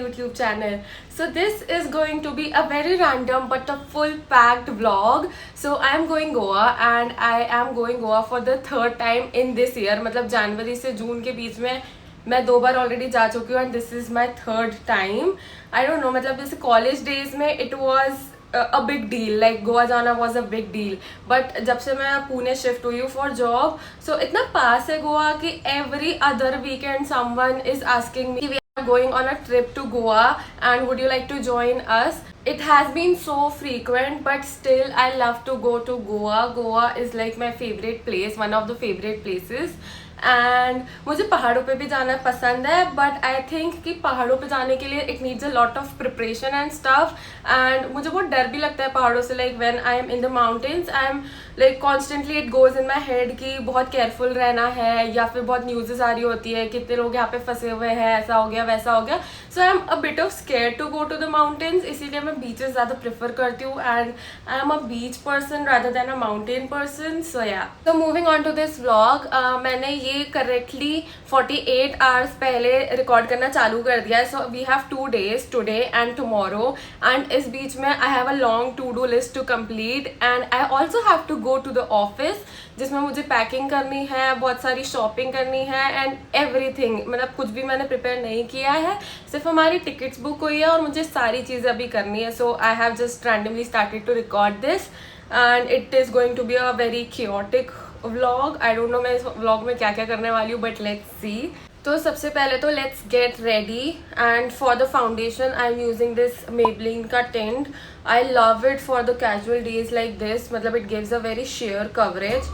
YouTube channel. So this is going to be a very random but a full packed vlog. So I am going Goa and I am going Goa for the third time in this year. मतलब जनवरी से जून के बीच में मैं 2 बार already जा चुकी हूँ and this is my third time. I don't know, मतलब जैसे कॉलेज डेज में it was a big deal, like Goa जाना was a big deal. But जब से मैं पुणे शिफ्ट हुई हूँ फॉर जॉब, सो इतना पास है गोवा कि every other weekend someone is asking me we are going on a trip to Goa and would you like to join us. It has been so frequent, but still I love to go to Goa. Goa is like my favorite place, one of the favorite places. And मुझे पहाड़ों पे भी जाना पसंद है, but I think कि पहाड़ों पे जाने के लिए it needs a lot of preparation and stuff. And मुझे बहुत डर भी लगता है पहाड़ों से. Like when I am in the mountains I am like constantly it goes in my head कि बहुत केयरफुल रहना है, या फिर बहुत न्यूज़ेस आ रही होती है कितने लोग यहाँ पे फंसे हुए हैं, ऐसा हो गया वैसा हो गया. So I am a bit of scared to go to the mountains, इसीलिए मैं बीचेस ज़्यादा प्रेफर करती हूँ and I am a beach person rather than a mountain person. So yeah, so moving on to this vlog, मैंने ये correctly 48 hours पहले record करना चालू कर दिया है. So we have 2 days, today and tomorrow, and इस बीच में I have a long to do list to complete and I also have to go to the office, जिसमें मुझे पैकिंग करनी है, बहुत सारी शॉपिंग करनी है एंड एवरीथिंग. मतलब कुछ भी मैंने प्रिपेयर नहीं किया है, सिर्फ हमारी टिकट्स बुक हुई है और मुझे सारी चीज़ें अभी करनी है. So I have just randomly started to record this and it is going to be a very chaotic vlog. I don't know मैं इस व्लॉग में क्या क्या करने वाली हूँ, बट लेट्स सी. तो सबसे पहले तो let's get ready and for the foundation I am using this Maybelline का tint. I love it for the casual days like this, मतलब it gives a very sheer coverage.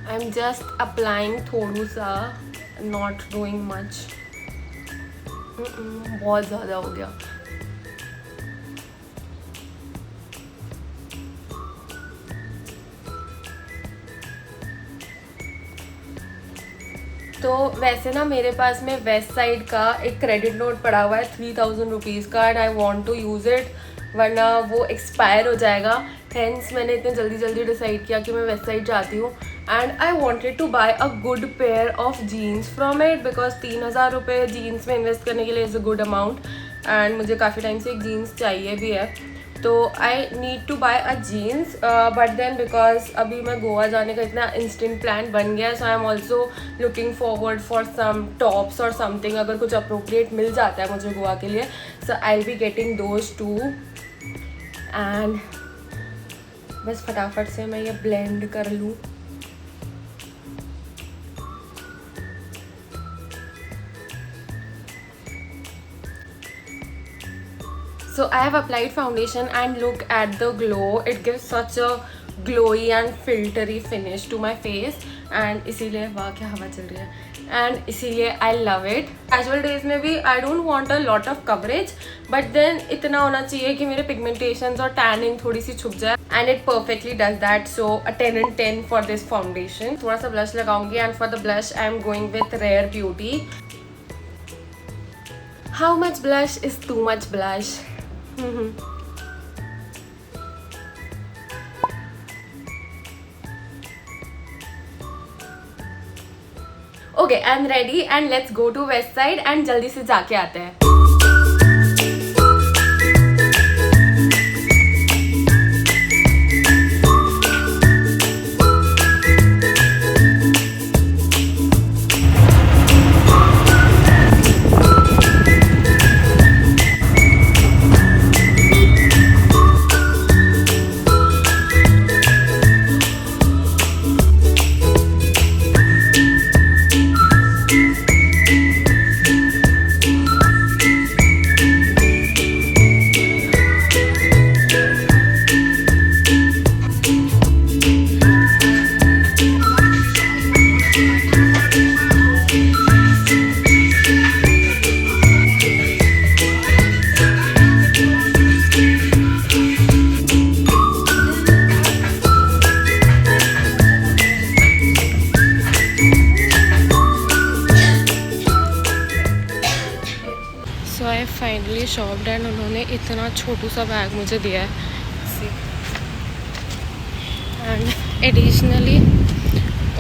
I am just applying थोड़ा सा, not doing much. बहुत ज़्यादा हो गया. तो वैसे ना मेरे पास में वेस्ट साइड का एक क्रेडिट नोट पड़ा हुआ है 3000 रुपीज़ का and I want to use it, वरना वो एक्सपायर हो जाएगा. हेंस मैंने इतने जल्दी डिसाइड किया कि मैं वेस्ट साइड जाती हूँ and I wanted to buy a good pair of jeans from it, because 3000 रुपये जीन्स में इन्वेस्ट करने के लिए is a good amount and मुझे काफ़ी टाइम से एक जीन्स चाहिए भी है. तो I need to buy a jeans, but then because अभी मैं गोवा जाने का इतना इंस्टेंट प्लान बन गया है, so I am also looking forward for some tops और समथिंग. अगर कुछ अप्रोप्रिएट मिल जाता है मुझे गोवा के लिए, so I will be getting those too. And बस फटाफट से मैं ये ब्लेंड कर लूँ. So I have applied foundation and look at the glow. It gives such a glowy and filtery finish to my face and इसीलिए वाह क्या हवा चल रही है and इसीलिए I love it. Casual days में भी I don't want a lot of coverage, but then इतना होना चाहिए कि मेरे pigmentations और tanning थोड़ी सी छुप जाए and it perfectly does that. So a 10 and 10 for this foundation. थोड़ा सा blush लगाऊंगी and for the blush I am going with Rare Beauty. How much blush is too much blush? Okay, I'm ready and let's go to West Side and जल्दी से जाके आते हैं. Finally शॉप्ड and उन्होंने इतना छोटू सा बैग मुझे दिया है एंड एडिशनली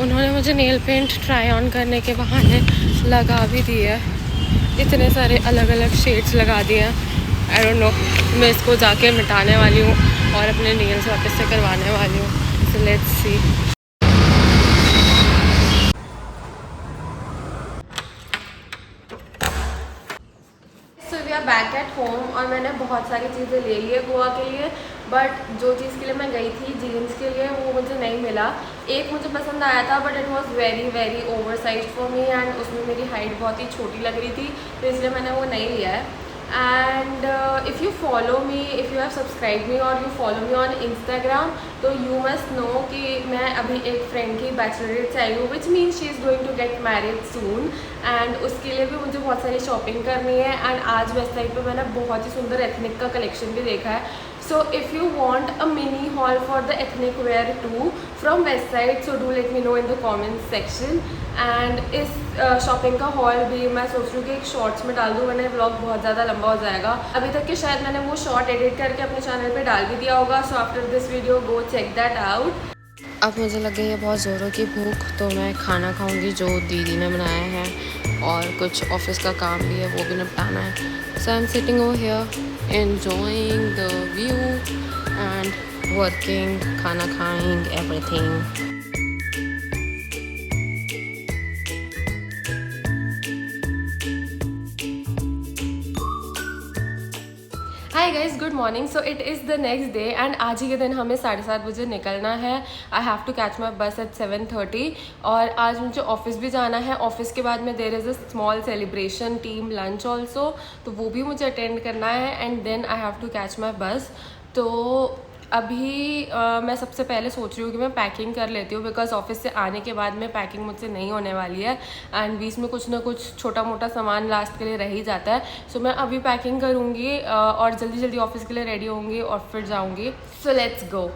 उन्होंने मुझे नेल पेंट ट्राई ऑन करने के बहाने लगा भी दिया है इतने सारे अलग अलग शेड्स लगा दिए हैं। आई डोंट नो, मैं इसको जाके मिटाने वाली हूँ और अपने नेल्स वापस से करवाने वाली हूँ। So let's see. So we are back at home और मैंने बहुत सारी चीज़ें ले ली है गोवा के लिए, बट जो चीज़ के लिए मैं गई थी जीन्स के लिए वो मुझे नहीं मिला। एक मुझे पसंद आया था but it was very very over size for me and उसमें मेरी हाइट बहुत ही छोटी लग रही थी, तो इसलिए मैंने वो नहीं लिया है। And if you follow me, if you have subscribe me और you follow me on Instagram, तो यू मस्ट नो कि मैं अभी एक फ्रेंड की बैचलरेट से आई हूँ, which means she is going to get married soon and उसके लिए भी मुझे बहुत सारी शॉपिंग करनी है। एंड आज वेस्ट साइड पर मैंने बहुत ही सुंदर एथनिक का कलेक्शन भी देखा है। So if you want a mini haul for the ethnic wear too from west side, so do let me know in the comments section. And इस शॉपिंग का हॉल भी मैं सोच रही हूँ कि एक शॉर्ट्स में डाल दूँ, वरना व्लॉग बहुत ज़्यादा लंबा हो जाएगा। अभी तक के शायद मैंने वो शॉर्ट एडिट करके अपने चैनल पे डाल भी दिया होगा, so after this video go check that out. अब मुझे लग गई है बहुत ज़ोरों की भूख, तो मैं खाना खाऊंगी जो दीदी ने बनाया है, और कुछ ऑफिस का काम भी है वो भी निपटाना है। So I am sitting over here enjoying the view and working, खाना खाएं, everything. Hi guys, good morning. So it is the next day and आज ही के दिन हमें 7:30 बजे निकलना है। I have to catch my bus at 7:30 और आज मुझे ऑफिस भी जाना है। ऑफिस के बाद में there is a small celebration team lunch also, तो वो भी मुझे अटेंड करना है and then I have to catch my bus. तो अभी मैं सबसे पहले सोच रही हूँ कि मैं पैकिंग कर लेती हूँ, बिकॉज ऑफिस से आने के बाद में पैकिंग मुझसे नहीं होने वाली है एंड बीच में कुछ ना कुछ छोटा मोटा सामान लास्ट के लिए रह ही जाता है। सो मैं अभी पैकिंग करूँगी और जल्दी जल्दी ऑफिस के लिए रेडी होंगी और फिर जाऊँगी। So let's go.